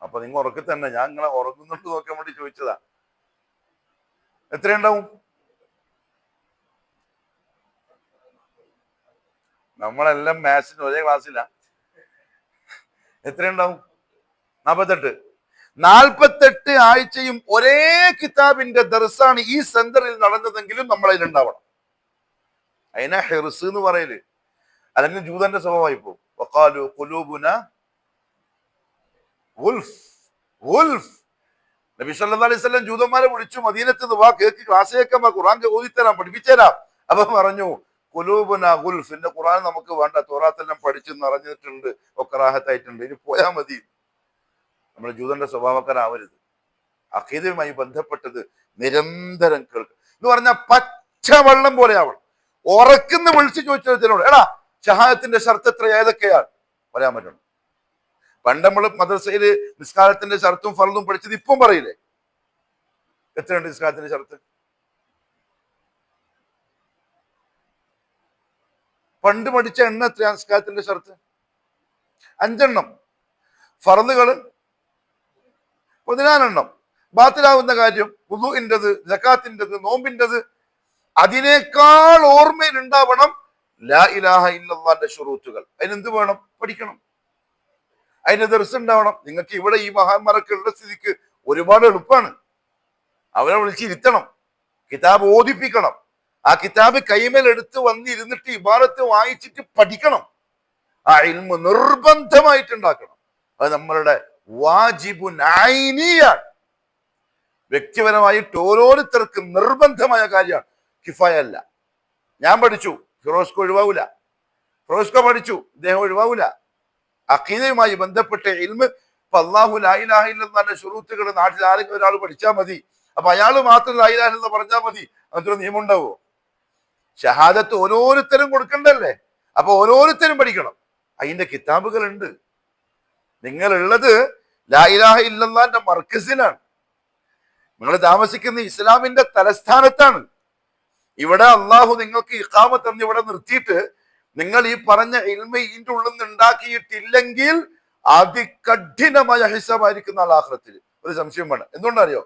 അപ്പൊ നിങ്ങൾ ഉറക്കി തന്നെ, ഞാൻ നിങ്ങളെ ഉറങ്ങുന്നുണ്ട് നോക്കാൻ വേണ്ടി ചോദിച്ചതാ. എത്രയുണ്ടാവും? നമ്മളെല്ലാം മാത്സിന് ഒരേ ക്ലാസ്സിലാ. എത്രയുണ്ടാവും? 48. 48 ആഴ്ചയും ഒരേ കിതാബിന്റെ ദർസാണ് ഈ സെന്ററിൽ നടന്നതെങ്കിലും നമ്മൾ അതിലുണ്ടാവണം. അതിനെ ഹിർസ് എന്ന് പറയല്. അല്ലെങ്കിൽ ജൂതന്റെ സ്വഭാവമായി പോകും. വഖാലു ഖുലൂബുനാ ഗുൽഫ്. ഗുൽഫ്. നബി സല്ലല്ലാഹു അലൈഹി വസല്ലം ജൂതന്മാരെ വിളിച്ചു, മദീനത്ത് വാ, കേക്ക് ക്ലാസ് കേൾക്കാൻ വാ, ഖുർആൻ ഓതിത്തരാം, പഠിപ്പിച്ചുതരാം. അപ്പൊ പറഞ്ഞു ഖുലൂബുനാ ഗുൽഫ്, എന്റെ ഖുർആൻ നമുക്ക് വേണ്ട, തൗറാത്തെല്ലാം പഠിച്ചു നിറഞ്ഞിട്ടുണ്ട്, ഒക്കെ റാഹത്തായിട്ടുണ്ട്, ഇനി പോയാൽ മതി. നമ്മൾ ജൂതന്റെ സ്വഭാവക്കാരാവരുത്. അഖീദയുമായി ബന്ധപ്പെട്ടത് നിരന്തരം കേൾക്കും എന്ന് പറഞ്ഞാൽ പച്ചവെള്ളം പോലെ ആവണം. ഉറക്കുന്ന വിളിച്ചു ചോദിച്ചതിനോട്, എടാ ഷഹാദത്തിന്റെ ഷർത്ത് എത്ര, ഏതൊക്കെയാണ് പറയാൻ പറ്റണം. പണ്ട് നമ്മൾ മദ്രസയില് നിസ്കാരത്തിന്റെ ഷർത്തും ഫർളും പഠിച്ചത് ഇപ്പം പറയില്ലേ? എത്രയുണ്ട് നിസ്കാരത്തിന്റെ ഷർത്ത്? പണ്ട് പഠിച്ച എണ്ണ എത്രയാണ് നിസ്കാരത്തിന്റെ ഷർത്ത്? 5 എണ്ണം. ഫർളുകള് 14 എണ്ണം. ബാത്തിലാവുന്ന കാര്യം വുദൂഇന്റേത്, സകാത്തിന്റേത്, നോമ്പിന്റേത്, അതിനേക്കാൾ ഓർമ്മയിൽ ഉണ്ടാവണം ലാ ഇലാഹ ഇല്ലല്ലാഹിന്റെ ശുറൂത്തുകൾ. അതിനെന്ത് വേണം? പഠിക്കണം. അതിന് ദർസ് ഉണ്ടാവണം. നിങ്ങൾക്ക് ഇവിടെ ഈ മഹാന്മാരൊക്കെ ഉള്ള സ്ഥിതിക്ക് ഒരുപാട് എളുപ്പമാണ്. അവരെ വിളിച്ചിരുത്തണം, കിതാബ് ഓദിപ്പിക്കണം, ആ കിതാബ് കൈമേൽ എടുത്ത് വന്നിരുന്നിട്ട് ഇബാറത്ത് വായിച്ചിട്ട് പഠിക്കണം. ആ ഇൽമു നിർബന്ധമായിട്ടുണ്ടാക്കണം. അത് നമ്മളുടെ വാജിബുൻ ഐനിയാണ്. വ്യക്തിപരമായിട്ട് ഓരോരുത്തർക്കും നിർബന്ധമായ കാര്യമാണ്, കിഫായ അല്ല. ഞാൻ പഠിച്ചു, ഫിറോസ്കോ ഒഴിവാവൂല. ഫിറോസ്കോ പഠിച്ചു, ഇദ്ദേഹം ഒഴിവാവൂല. അഖീദയുമായി ബന്ധപ്പെട്ട ഇൽമ് ഇപ്പൊ അല്ലാഹു ലാ ഇലാഹ ഇല്ലല്ലാഹിന്റെ ശുറൂത്തുകൾ നാട്ടിൽ ആരെങ്കിലും ഒരാൾ പഠിച്ചാൽ മതി, അപ്പൊ അയാൾ മാത്രം ലാ ഇലാഹ ഇല്ലല്ലാഹ് പറഞ്ഞാൽ മതി, അങ്ങനത്തെ ഒരു നിയമം ഉണ്ടാവോ? ഷഹാദത്ത് ഓരോരുത്തരും കൊടുക്കണ്ടല്ലേ? അപ്പൊ ഓരോരുത്തരും പഠിക്കണം. അതിന്റെ കിതാബുകൾ ഉണ്ട്. നിങ്ങൾ ഉള്ളത് ലാ ഇലാഹ ഇല്ലല്ലാഹിന്റെ മർക്കസിലാണ്. നിങ്ങൾ താമസിക്കുന്ന ഇസ്ലാമിന്റെ തലസ്ഥാനത്താണ്. ഇവിടെ അള്ളാഹു നിങ്ങൾക്ക് ഇഖാമത്ത് എന്ന് ഇവിടെ നിർത്തിയിട്ട് നിങ്ങൾ ഈ പറഞ്ഞ ഇൽമ ഇതിന്റെ ഉള്ളിൽ നിന്ന് ഉണ്ടാക്കിയിട്ടില്ലെങ്കിൽ അതികഠിനമായ ഹിസാബായിരിക്കുന്ന ആഖിറത്തിൽ. ഒരു സംശയം വേണം. എന്തുകൊണ്ടറിയോ?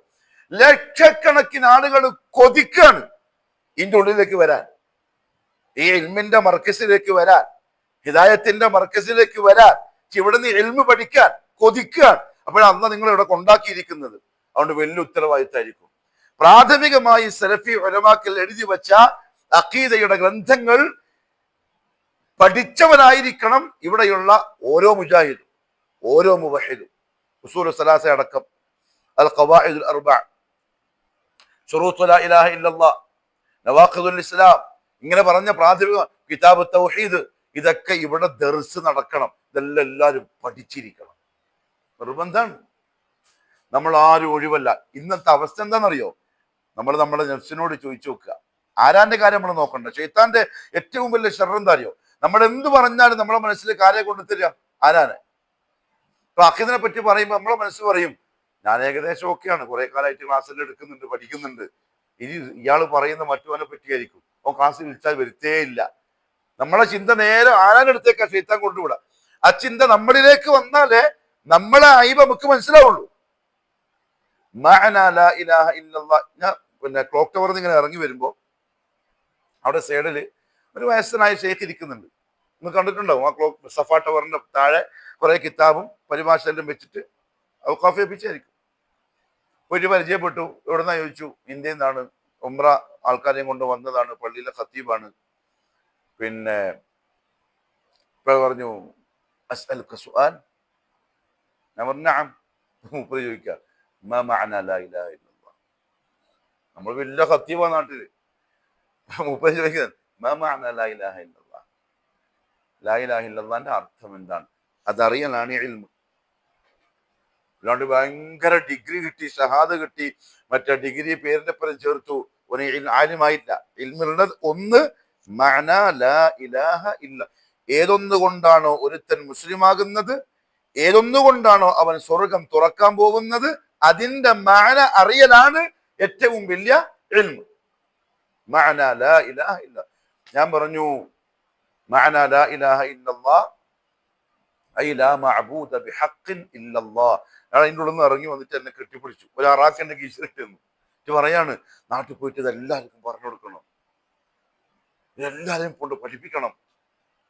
ലക്ഷക്കണക്കിന് ആളുകൾ കൊതിക്കാണ് ഇതിന്റെ ഉള്ളിലേക്ക് വരാൻ, ഈ ഇൽമിന്റെ മർക്കസിലേക്ക് വരാൻ, ഹിദായത്തിന്റെ മർക്കസിലേക്ക് വരാൻ, ഇവിടുന്ന് ഇൽമ് പഠിക്കാൻ കൊതിക്കാൻ. അപ്പോഴാണ് നിങ്ങൾ ഇവിടെ കൊണ്ടാക്കിയിരിക്കുന്നത്. അതുകൊണ്ട് വലിയ ഉത്തരവാദിത്തമായിരിക്കും. പ്രാഥമികമായി സലഫി ഉലമാക്കൾ എഴുതി വെച്ച അഖീദയുടെ ഗ്രന്ഥങ്ങൾ പഠിച്ചവനായിരിക്കണം ഇവിടെയുള്ള ഓരോ മുജാഹിദും, ഓരോ മുവഹിദും. ഉസൂൽ സലാസ അടക്കം, അൽ ഖവാഇദുൽ അർബഅ, ശുറൂത്ത് ലാ ഇലാഹ ഇല്ലല്ലാഹ്, നവാഖിദുൽ ഇസ്ലാം, ഇങ്ങനെ പറഞ്ഞ പ്രാഥമിക കിതാബ് തൗഹീദ്, ഇതൊക്കെ ഇവിടെ ദർസ് നടക്കണം, ഇതെല്ലാം എല്ലാവരും പഠിച്ചിരിക്കണം, നിർബന്ധമാണ്. നമ്മൾ ആരും ഒഴിവല്ല. ഇന്നത്തെ അവസ്ഥ എന്താണെന്നറിയോ? നമ്മൾ നമ്മുടെ നഫ്സിനോട് ചോദിച്ചു നോക്കുക, ആരാന്റെ കാര്യം നമ്മൾ നോക്കണ്ട. ശൈത്താന്റെ ഏറ്റവും വലിയ ഷർറ് എന്താ അറിയോ? നമ്മൾ എന്ത് പറഞ്ഞാലും നമ്മളെ മനസ്സിൽ കാര്യം കൊണ്ടു തരിക ആരാണ്? ഇപ്പൊ അഖീദിനെ പറ്റി പറയുമ്പോൾ നമ്മളെ മനസ്സ് പറയും, ഞാൻ ഏകദേശം ഓക്കെയാണ്, കുറെ കാലമായിട്ട് ക്ലാസ്സിൽ എടുക്കുന്നുണ്ട്, പഠിക്കുന്നുണ്ട്. ഇനി ഇയാൾ പറയുന്ന മറ്റവനെ പറ്റിയായിരിക്കും, ഓ ക്ലാസ്സിൽ വിളിച്ചാൽ വരുത്തേ ഇല്ല. നമ്മളെ ചിന്ത നേരെ ആരാനടുത്തേക്കാ ശൈത്താൻ കൊണ്ടുവിടാ. ആ ചിന്ത നമ്മളിലേക്ക് വന്നാലേ നമ്മളെ അയ്ബ നമുക്ക് മനസ്സിലാവുള്ളൂ. ഞാൻ പിന്നെ ക്ലോക്ക് ടവറിൽ നിന്ന് ഇങ്ങനെ ഇറങ്ങി വരുമ്പോ അവിടെ സൈഡില് ഒരു വയസ്സനായ ഷെയ്ഖ് ഇരിക്കുന്നുണ്ട്. ഒന്ന് കണ്ടിട്ടുണ്ടാവും. ആ ക്ലോക്ക് സഫ ടവറിന്റെ താഴെ കുറെ കിതാബും പരിഭാഷയെല്ലാം വെച്ചിട്ട് ഔഖാഫ് ഏൽപ്പിച്ചായിരിക്കും. ഒരു പരിചയപ്പെട്ടു. എവിടുന്നാ ചോദിച്ചു, ഇന്ത്യയിൽ നിന്നാണ്, ഉംറ ആൾക്കാരെയും കൊണ്ട് വന്നതാണ്, പള്ളിയിലെ ഖത്തീബാണ്. പിന്നെ ഇപ്പൊ പറഞ്ഞു അസ്അലുക സുആൽ. ഞാൻ പറഞ്ഞു നഅം. മൂപ്പര് ചോദിക്കുക മാ മഅന ലാ ഇലാഹ ഇല്ലല്ലാഹ്. നമ്മൾ വലിയ ഖത്തീബാ നാട്ടില്. മൂപ്പര് ചോദിക്കുന്നത് മാ മഅന ലാ ഇലാഹ ഇല്ലല്ലാഹ്. ലാ ഇലാഹ ഇല്ലല്ലാഹിന്റെ അർത്ഥം എന്താണ്? അതറിയാനാണ് ഇൽമ്. അല്ലാണ്ട് ഭയങ്കര ഡിഗ്രി കിട്ടി, ഷഹാദ കിട്ടി, മറ്റേ ഡിഗ്രി പേരിന്റെ പരം ചേർത്തു, ഒരു ആലിമായില്ല. ഇൽമുള്ളത് ഒന്ന് മഅന ലാ ഇലാഹ ഇല്ല. ഏതൊന്നുകൊണ്ടാണോ ഒരുത്തൻ മുസ്ലിം ആകുന്നത്, ഏതൊന്നുകൊണ്ടാണോ അവൻ സ്വർഗം തുറക്കാൻ പോകുന്നത്, അതിന്റെ മഅന അറിയലാണ് ഏറ്റവും വലിയ ഇൽമ്. മഅന ലാ ഇലാഹ ഇല്ല. ഞാൻ പറഞ്ഞു മഅന ലാ ഇലാഹ ഇല്ലല്ലാഹ് ഐ ലാ മഅബൂദ ബിഹഖ്ഖിൻ ഇല്ലല്ലാഹ്. ഞാൻ അതിൻ്റെ ഉള്ളിൽ നിന്ന് ഇറങ്ങി വന്നിട്ട് എന്നെ കെട്ടിപ്പിടിച്ചു, ഒരു അറാക്ക് എന്നെ കീശിലിട്ട് തന്നു. പറയാണ്, നാട്ടിൽ പോയിട്ട് ഇത് എല്ലാവർക്കും പറഞ്ഞു കൊടുക്കണം, ഇതെല്ലാവരെയും കൊണ്ട് പഠിപ്പിക്കണം.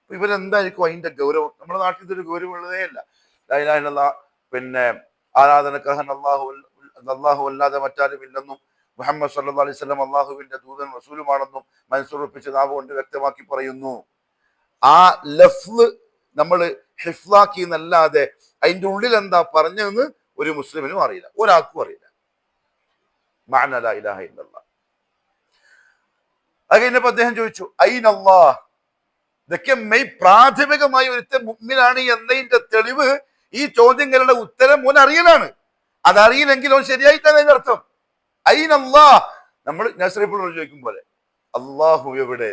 അപ്പൊ ഇവരെന്തായിരിക്കും അതിന്റെ ഗൗരവം? നമ്മുടെ നാട്ടിൽ ഇതൊരു ഗൗരവമുള്ളതേ അല്ല. ലാ ഇലാഹ ഇല്ലല്ലാഹ് പിന്നെ ആരാധനക്കർഹൻ അല്ലാഹു അല്ലാതെ മറ്റാരും ഇല്ലെന്നും മുഹമ്മദ് സല്ലല്ലാഹു അലൈഹി വസല്ലം അള്ളാഹുവിന്റെ ദൂതൻ റസൂലുമാണെന്നും മനസ്സുറപ്പിച്ച് നാവ് കൊണ്ട് വ്യക്തമാക്കി പറയുന്നു. ആ ലഫ്ള് നമ്മൾ ഹിഫ്ലാക്കി എന്നല്ലാതെ അതിന്റെ ഉള്ളിൽ എന്താ പറഞ്ഞതെന്ന് ഒരു മുസ്ലിമിനും അറിയില്ല, ഒരാൾക്കും അറിയില്ല. മഅന ലാ ഇലാഹ ഇല്ലല്ലാഹ്. അത് കഴിഞ്ഞപ്പോ അദ്ദേഹം ചോദിച്ചു ഐനല്ലാഹ്. ഇതൊക്കെ പ്രാഥമികമായി ഒരുത്തൻ മുഅ്മിനാണ് എന്നതിന്റെ തെളിവ് ഈ ചോദ്യങ്ങളുടെ ഉത്തരം മോൻ അറിയലാണ്. അതറിയില്ലെങ്കിൽ ഓൻ ശരിയായിട്ടാണ് അതിന്റെ അർത്ഥം. ഐനല്ലാഹ്. നമ്മൾ നസ്രിപ്പോൾ ചോദിക്കും പോലെ അള്ളാഹു എവിടെ?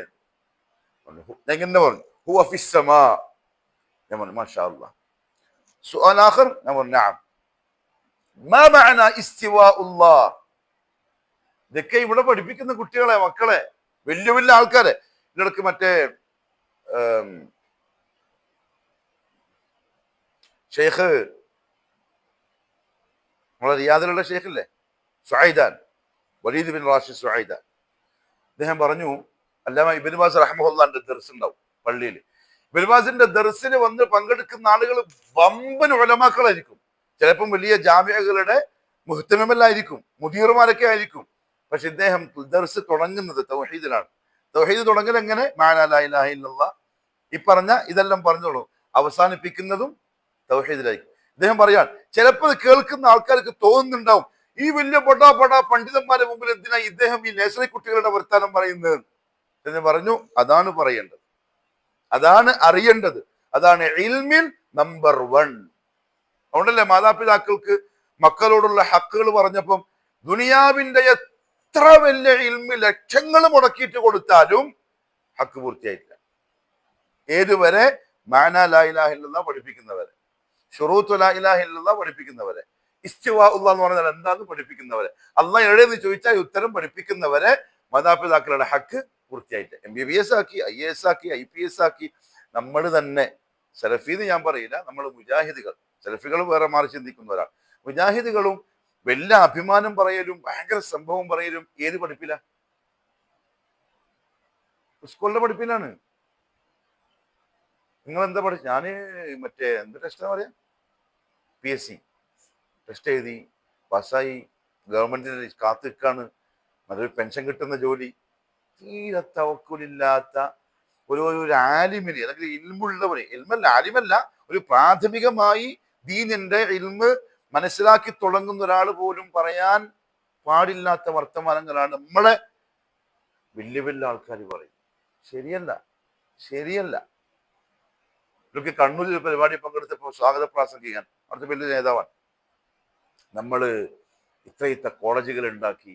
എങ്ങനെ പറഞ്ഞു? ഹുവ ഫിസ്സമാ. ഞാൻ പറഞ്ഞു മാഷാ അല്ലാഹ്. സുആൽ ആഖർ. ഞാൻ പറഞ്ഞു നഅം. മാ മഅന ഇസ്തിവാഉല്ലാഹ്. ഇതൊക്കെ ഇവിടെ പഠിപ്പിക്കുന്ന കുട്ടികളെ, മക്കളെ, വലിയ വലിയ ആൾക്കാരെ. ഇതിനിടക്ക് മറ്റേ ഷെയ്ഖ്, നമ്മളെ റിയാദിലുള്ള ഷെയ്ഖില്ലേ, സുഐദാൻ, വലീദ് ബിൻ റാഷിദ് സുഐദാൻ, അദ്ദേഹം പറഞ്ഞു അല്ലാമ ഇബ്നു ബാസ് റഹ്മഹുല്ലാഹിന്റെ ദർസ് ഉണ്ടാവും പള്ളിയിൽ. ഇബ്നു ബാസിന്റെ ദർസിന് വന്ന് പങ്കെടുക്കുന്ന ആളുകൾ വമ്പൻ ഉലമാക്കളായിരിക്കും. ചിലപ്പം വലിയ ജാമിഅകളുടെ മുഹ്തമിമല്ലായിരിക്കും, മുദീറുമാരൊക്കെ ആയിരിക്കും. പക്ഷെ ഇദ്ദേഹം ദർസ് തുടങ്ങുന്നത് തൗഹീദിലാണ്. തൗഹീദ് തുടങ്ങൽ എങ്ങനെ? മഅന ലാ ഇലാഹ ഇല്ലല്ലാഹ്, ഈ പറഞ്ഞ ഇതെല്ലാം പറഞ്ഞോളൂ. അവസാനിപ്പിക്കുന്നതും തൗഹീദിലായിരിക്കും. ഇദ്ദേഹം പറയാൻ ചിലപ്പോൾ കേൾക്കുന്ന ആൾക്കാർക്ക് തോന്നുന്നുണ്ടാവും, ഈ വലിയ പൊടാ പണ്ഡിതന്മാരുടെ മുമ്പിൽ എന്തിനാ ഇദ്ദേഹം ഈ നേഴ്സറി കുട്ടികളുടെ വർത്താനം പറയുന്നത് എന്ന് പറഞ്ഞു. അതാണ് പറയേണ്ടത്, അതാണ് അറിയേണ്ടത്, അതാണ് ഇൽമിൽ നമ്പർ 1. അതുകൊണ്ടല്ലേ മാതാപിതാക്കൾക്ക് മക്കളോടുള്ള ഹക്കുകൾ പറഞ്ഞപ്പം ദുനിയാവിന്റെ എത്ര വലിയ ഇൽമി ലക്ഷങ്ങൾ മുടക്കിയിട്ട് കൊടുത്താലും ഹക്ക് പൂർത്തിയായിട്ടില്ല. ഏതുവരെ? മഅന ലാ ഇലാഹ ഇല്ലല്ലാഹ് പഠിപ്പിക്കുന്നവരെ, ശുറൂത്ത് ലാ ഇലാഹ ഇല്ലല്ലാഹ് പഠിപ്പിക്കുന്നവരെ, ഇസ്തിവാഉല്ലാഹ് എന്ന് പറഞ്ഞാൽ എന്താന്ന് പഠിപ്പിക്കുന്നവരെ, അള്ളാഹ് എവിടെയെന്ന് ചോദിച്ചാൽ ഉത്തരം പഠിപ്പിക്കുന്നവരെ മാതാപിതാക്കളുടെ ഹക്ക് പൂർത്തിയായിട്ട്. MBBS ആക്കി, IAS ആക്കി, IPS ആക്കി. നമ്മൾ തന്നെ സലഫീന്ന് ഞാൻ പറയില്ല, നമ്മൾ മുജാഹിദുകൾ, സലഫികൾ വേറെ മാറി ചിന്തിക്കുന്നവരാണ്. മുജാഹിദുകളും വലിയ അഭിമാനം പറയലും ഭയങ്കര സംഭവം പറയലും ഏത് പഠിപ്പില്ല? സ്കൂളിന്റെ പഠിപ്പിലാണ്. നിങ്ങൾ എന്താ പഠിച്ച? ഞാന് മറ്റേ എന്ത് ടെസ്റ്റാ പറയാ, PSC ടെസ്റ്റ് എഴുതി പാസ്സായി, ഗവൺമെന്റിന് കാത്തു നിൽക്കാണ്, നല്ലൊരു പെൻഷൻ കിട്ടുന്ന ജോലി. തീരെ തവക്കുലില്ലാത്ത ഒരു ആലിമിന്, അല്ലെങ്കിൽ ഇൽമുള്ളവന്, ഇൽമല്ല ആലിമല്ല, ഒരു പ്രാഥമികമായി ദീനിന്റെ ഇൽമ് മനസ്സിലാക്കി തുടങ്ങുന്ന ഒരാൾ പോലും പറയാൻ പാടില്ലാത്ത വർത്തമാനങ്ങളാണ് നമ്മളെ വലിയ വലിയ ആൾക്കാർ പറയും. ശരിയല്ല, ശരിയല്ല. ഇവർക്ക് കണ്ണൂരിൽ ഒരു പരിപാടി പങ്കെടുത്തപ്പോൾ സ്വാഗത പ്രാസംഗികൻ അവിടുത്തെ വലിയ നേതാവാണ്. നമ്മൾ ഇത്ര കോളേജുകൾ ഉണ്ടാക്കി,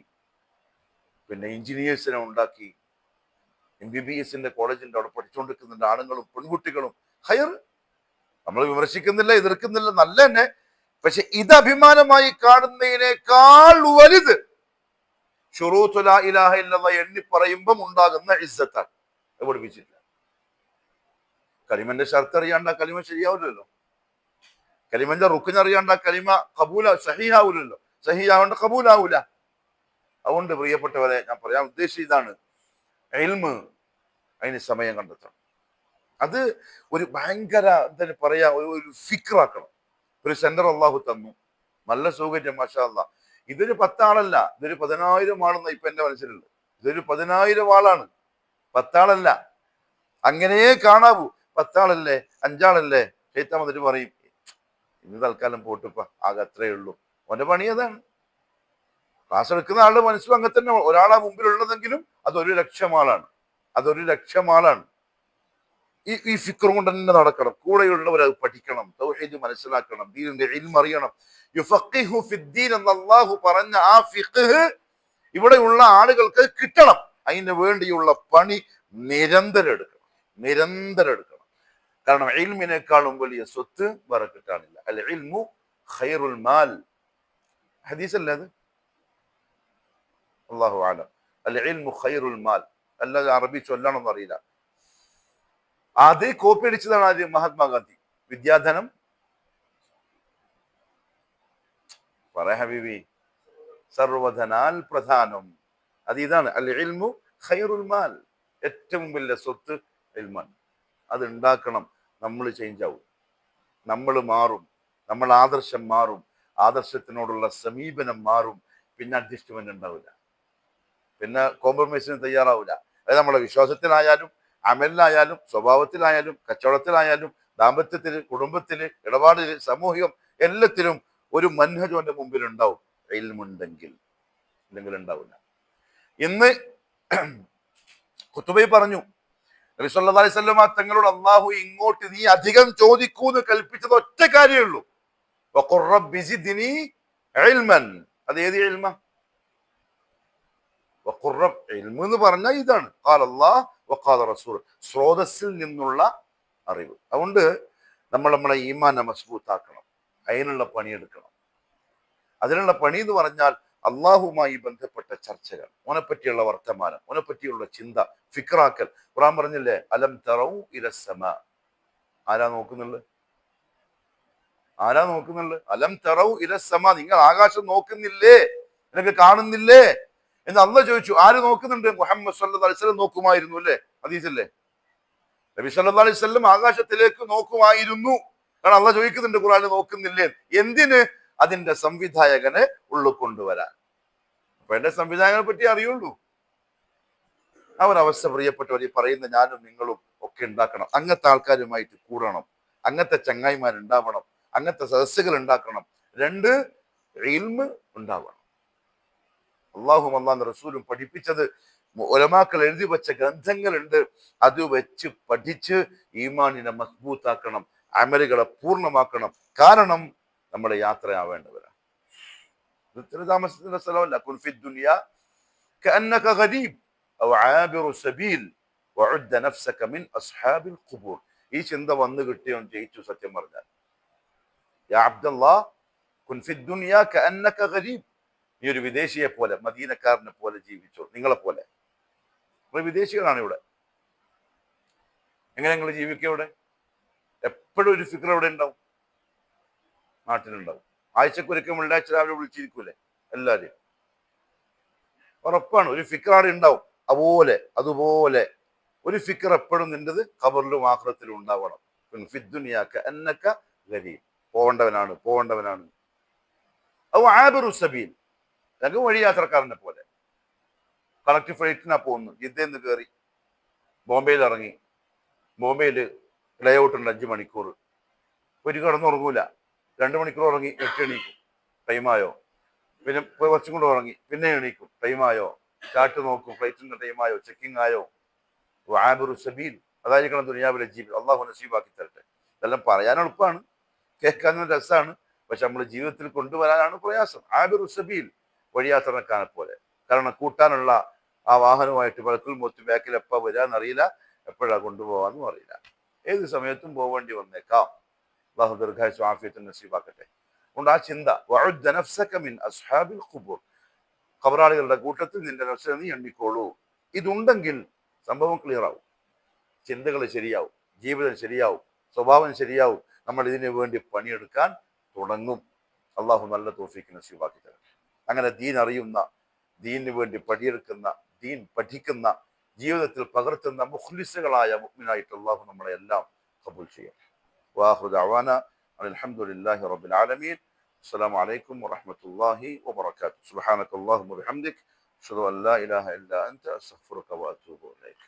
പിന്നെ എഞ്ചിനീയേഴ്സിനെ ഉണ്ടാക്കി, MBBS കോളേജിന്റെ അവിടെ പഠിച്ചുകൊണ്ടിരിക്കുന്നുണ്ട് ആണുങ്ങളും പെൺകുട്ടികളും. ഹയർ, നമ്മൾ വിമർശിക്കുന്നില്ല, എതിർക്കുന്നില്ല, നല്ല തന്നെ. പക്ഷെ ഇത് അഭിമാനമായി കാണുന്നതിനേക്കാൾ വലുത് ശുറൂത്ത് ലാ ഇലാഹ ഇല്ലല്ലാഹ് എണ്ണി പറയുമ്പം ഉണ്ടാകുന്ന ഇസ്സത്താണ്. പഠിപ്പിച്ചിട്ടില്ല. കലിമന്റെ ഷർത്ത് അറിയാണ്ട കലിമ ശരിയാവില്ലല്ലോ. കലിമന്റെ റുക്കിന് അറിയാണ്ട കലിമ കബൂല സഹിയാവൂലല്ലോ. സഹിയാവേണ്ട കബൂലാവൂല. അതുകൊണ്ട് പ്രിയപ്പെട്ടവരെ, ഞാൻ പറയാൻ ഉദ്ദേശിച്ച ഇതാണ്, ഇൽമ് അതിന് സമയം കണ്ടെത്തണം. അത് ഒരു ഭയങ്കര എന്താ പറയാ, ഒരു ഫിക്റാക്കണം. ഒരു സെന്റർ അള്ളാഹു തന്നു, നല്ല സൗകര്യം, മാഷാ അല്ലാഹ്. ഇതൊരു 10 ആളല്ല, ഇതൊരു 10,000 ആളെന്ന ഇപ്പൊ എന്റെ മനസ്സിലുള്ളത്. ഇതൊരു 10,000 ആളാണ്, 10 ആളല്ല. അങ്ങനെ കാണാവൂ. 10 ആളല്ലേ, 5 ആളല്ലേ. ശൈത്താൻ വന്നിട്ട് പറയും, ഇന്ന് തൽക്കാലം പോട്ടിപ്പ, ആകെ അത്രേ ഉള്ളൂ. അവന്റെ പണി അതാണ്. ക്ലാസ് എടുക്കുന്ന ആളുടെ മനസ്സിലും അങ്ങനെ തന്നെ. ഒരാളാ മുമ്പിലുള്ളതെങ്കിലും അത് 1,00,000 ആളാണ്, അത് 1,00,000 ആളാണ്. ഈ ഫിക്ർ കൊണ്ട് തന്നെ നടക്കണം. കൂടെയുള്ളവർ അത് പഠിക്കണം, തൗഹീദ് മനസ്സിലാക്കണം, ദീനിന്റെ ഇൽമ് അറിയണം. യുഫഖിഹു ഫിദ്ദീൻ എന്ന് അല്ലാഹു പറഞ്ഞ ആ ഫിഖ്ഹ് ഇവിടെയുള്ള ആളുകൾക്ക് കിട്ടണം. അതിന് വേണ്ടിയുള്ള പണി നിരന്തരം എടുക്കണം. കാരണം ഇൽമിനേക്കാളും വലിയ സ്വത്ത് വേറെ കിട്ടാനില്ല. അൽ ഇൽമു ഖൈറുൽ മാൽ. ഹദീസല്ലേ അത്? അല്ലാഹു അലം. അൽ ഇൽമു ഖൈറുൽ മാൽ. അല്ലാതെ അറബി ചൊല്ലണമെന്ന് അറിയില്ല. അത് കോപ്പി അടിച്ചതാണ് ആദ്യം മഹാത്മാഗാന്ധി. വിദ്യാധനം പറയാ ഹബീബി, സർവധനാൽ പ്രധാനം. അത് ഇതാണ്, അൽ ഇൽമു ഖൈറുൽ മാൽ. ഏറ്റവും വലിയ സ്വത്ത് ഇൽമാണ്. അത് ഉണ്ടാക്കണം. നമ്മൾ ചേഞ്ച് ആവും, നമ്മൾ മാറും, നമ്മൾ ആദർശം മാറും, ആദർശത്തിനോടുള്ള സമീപനം മാറും. പിന്നെ അഡ്ജസ്റ്റ്മെന്റ് ഉണ്ടാവില്ല, പിന്നെ കോംപ്രമൈസിന് തയ്യാറാവില്ല. അത് നമ്മളെ വിശ്വാസത്തിലായാലും അമലിലായാലും സ്വഭാവത്തിലായാലും കച്ചവടത്തിലായാലും ദാമ്പത്യത്തില് കുടുംബത്തില് ഇടപാടില് സമൂഹികം എല്ലാത്തിലും ഒരു മൻഹജ് അവന്റെ മുമ്പിൽ ഉണ്ടാവും. ഇൽമുണ്ടെങ്കിൽ, ഇല്ലെങ്കിൽ ഉണ്ടാവില്ല. ഇന്ന് ഖുതുബയിൽ പറഞ്ഞു, നബി സല്ലല്ലാഹു അലൈഹി വസല്ലം തങ്ങളോട് അല്ലാഹു ഇങ്ങോട്ട് നീ അധികം ചോദിക്കൂന്ന് കൽപ്പിച്ചത് ഒറ്റ കാര്യമേ ഉള്ളൂ, വഖുർ റബ്ബി സിദ്നി ഇൽമൻ. അത് ഏത് ഇൽമ? വഖുർ റബ്ബ് ഇൽമു എന്ന് പറഞ്ഞാൽ ഇതാണ്, ഖാല അല്ലാഹ് വഖാല റസൂൽ, സ്രോതസ്സിൽ നിന്നുള്ള അറിവ്. അതുകൊണ്ട് നമ്മൾ നമ്മളെ ഈമാനെ മസ്ബൂത്താക്കണം, അതിനുള്ള പണിയെടുക്കണം. അതിനുള്ള പണി എന്ന് പറഞ്ഞാൽ അള്ളാഹുമായി ബന്ധപ്പെട്ട ചർച്ചകൾ, ഓനെപ്പറ്റിയുള്ള വർത്തമാനം, ഓനെപ്പറ്റിയുള്ള ചിന്ത, ഫിക്രാക്കൽ. ഖുർആൻ പറഞ്ഞില്ലേ, അലം തറൗ ഇലസ്സമാ. ആരാ നോക്കുന്നുള്ളത്? അലം തറൗ ഇലസ്സമാ, നിങ്ങൾ ആകാശം നോക്കുന്നില്ലേ, നിനക്ക് കാണുന്നില്ലേ എന്ന് അള്ളാഹ് ചോദിച്ചു. ആര് നോക്കുന്നുണ്ട്? മുഹമ്മദ് സല്ലല്ലാഹു അലൈഹി വസല്ലം നോക്കുമായിരുന്നു അല്ലേ? ഹദീസല്ലേ? നബി സല്ലല്ലാഹു അലൈഹി വസല്ലം ആകാശത്തിലേക്ക് നോക്കുമായിരുന്നു. കാരണം അള്ളാഹ് ചോദിക്കുന്നുണ്ട് ഖുർആനിൽ, നോക്കുന്നില്ലേ? എന്തിന്? അതിന്റെ സംവിധായകനെ ഉള്ളിൽ കൊണ്ടുവരാൻ. അപ്പൊ എന്റെ സംവിധായകനെ പറ്റി അറിയുള്ളൂ. ആ ഒരു അവസ്ഥ പ്രിയപ്പെട്ടവർ, ഈ പറയുന്ന ഞാനും നിങ്ങളും ഒക്കെ ഉണ്ടാക്കണം. അങ്ങനത്തെ ആൾക്കാരുമായിട്ട് കൂടണം, അങ്ങനത്തെ ചങ്ങായിമാരുണ്ടാവണം, അങ്ങനത്തെ സദസ്സുകൾ ഉണ്ടാക്കണം. 2, ഇൽമ് ഉണ്ടാവണം. അള്ളാഹും അള്ളാഹുവിന്റെ റസൂലും പഠിപ്പിച്ചത്, ഉലമാക്കൾ എഴുതി വെച്ച ഗ്രന്ഥങ്ങളുണ്ട്, അത് വെച്ച് പഠിച്ച് ഈമാനിനെ മസ്ബൂത്താക്കണം, അമലുകളെ പൂർണ്ണമാക്കണം. കാരണം നമ്മുടെ യാത്രയാവേണ്ടവരാണ്. താമസത്തിന്റെ സ്ഥലമല്ല. കുൻ ഫി ദുനിയാ കഅന്നക ഗരീബ് ഔ ആബിറു സബീൽ വഉദ്ദ നഫ്സക മിൻ അസ്ഹാബിൽ ഖുബൂർ. ഈ ചിന്ത വന്നു കിട്ടിയോൻ ജയിച്ചു. സത്യം പറഞ്ഞാൽ, യാ അബ്ദുല്ലാഹ് കുൻ ഫി ദുനിയാ കഅന്നക ഗരീബ്, നീ ഒരു വിദേശിയെ പോലെ, മദീനക്കാരനെ പോലെ ജീവിച്ചോ. നിങ്ങളെ പോലെ വിദേശികളാണ് ഇവിടെ. എങ്ങനെ നിങ്ങൾ ജീവിക്കുക? ഇവിടെ എപ്പോഴും ഒരു ഫിക്ർ എവിടെ ഉണ്ടാവും? നാട്ടിലുണ്ടാവും. ആഴ്ചക്കൊരിക്കൽ വെള്ളിയാഴ്ച രാവിലെ വിളിച്ചിരിക്കൂലേ എല്ലാവരെയും? ഉറപ്പാണ് ഒരു ഫിക്ർ അവിടെ ഉണ്ടാവും. അതുപോലെ ഒരു ഫിക്ർ എപ്പോഴും നിന്റേത് ഖബറിലും ആഖിറത്തിലും ഉണ്ടാവണം. പോവേണ്ടവനാണ്. അത് ആബിറു സബീൽ, ഞങ്ങൾ വഴി യാത്രക്കാരനെ പോലെ. കളക്ടീവ് ഫ്ലൈറ്റിനാ പോകുന്നു, ജിദ്ദയിൽ നിന്ന് കയറി ബോംബെയിൽ ഇറങ്ങി. ബോംബെയിൽ പ്ലേ ഔട്ട് ഉണ്ട് 5 മണിക്കൂർ. ഒരു കിടന്നുറങ്ങൂല, 2 മണിക്കൂർ ഉറങ്ങി 8 എണീക്കും, ടൈമായോ. പിന്നെ കുറച്ചും കൂടെ ഉറങ്ങി, പിന്നെ എണീക്കും, ടൈമായോ. ചാട്ട് നോക്കും, ഫ്ലൈറ്റിന്റെ ടൈമായോ, ചെക്കിംഗ് ആയോ. ആബിറു സബീൽ, അതായിരിക്കണം ദുനിയാവിലെ ജീവിതം. അള്ളാഹു നസീബാക്കി തരട്ടെ. ഇതെല്ലാം പറയാൻ എളുപ്പമാണ്, കേൾക്കാൻ രസമാണ്, പക്ഷെ നമ്മൾ ജീവിതത്തിൽ കൊണ്ടുവരാനാണ് പ്രയാസം. ആബിറു സബീൽ, വഴിയാത്രക്കാരെ പോലെ. കാരണം കൂട്ടാനുള്ള ആ വാഹനവുമായിട്ട് വലക്കുൽ മൊത്ത് ബാക്കിൽ എപ്പോൾ വരാന്നറിയില്ല, എപ്പോഴാണ് കൊണ്ടുപോകാമെന്നും അറിയില്ല. ഏത് സമയത്തും പോവേണ്ടി വന്നേക്കാം. അള്ളാഹു ദീർഘായുസ്സും ആഫിയത്തും നസീബാക്കട്ടെ. അതുകൊണ്ട് ആ ചിന്ത, വഉദ്ദ നഫ്സക മിൻ അസ്ഹാബിൽ ഖുബൂർ, ഖബറാളികളുടെ കൂട്ടത്തിൽ നിന്റെ നഫ്സിനെ നീ എണ്ണിക്കോളൂ. ഇതുണ്ടെങ്കിൽ സംഭവം ക്ലിയർ ആവും, ചിന്തകൾ ശരിയാവും, ജീവിതം ശരിയാവും, സ്വഭാവം ശരിയാവും. നമ്മൾ ഇതിനു വേണ്ടി പണിയെടുക്കാൻ തുടങ്ങും. അള്ളാഹു നല്ല തൗഫീഖ് നസീബാക്കി തരട്ടെ. അങ്ങനെ ദീൻ അറിയുന്ന, ദീനിന് വേണ്ടി പണിയെടുക്കുന്ന, ദീൻ പഠിക്കുന്ന, ജീവിതത്തിൽ പകർത്തുന്ന മുഖ്ലിസുകളായ മുഅ്മിനായിട്ട് അള്ളാഹു നമ്മളെ എല്ലാം ഖബൂൽ ചെയ്യട്ടെ. വാഖിറു ദഅവാനാ അൽഹംദുലില്ലാഹി റബ്ബിൽ ആലമീൻ. അസ്സലാമു അലൈക്കും വറഹ്മത്തുള്ളാഹി വബറകാതുഹു. സുബ്ഹാനക അല്ലാഹുമ്മ വബിഹംദിക അഷ്ഹദു അൻ ലാ ഇലാഹ ഇല്ലാ അൻത അസ്തഗ്ഫിറുക വഅതൂബു ഇലൈക്.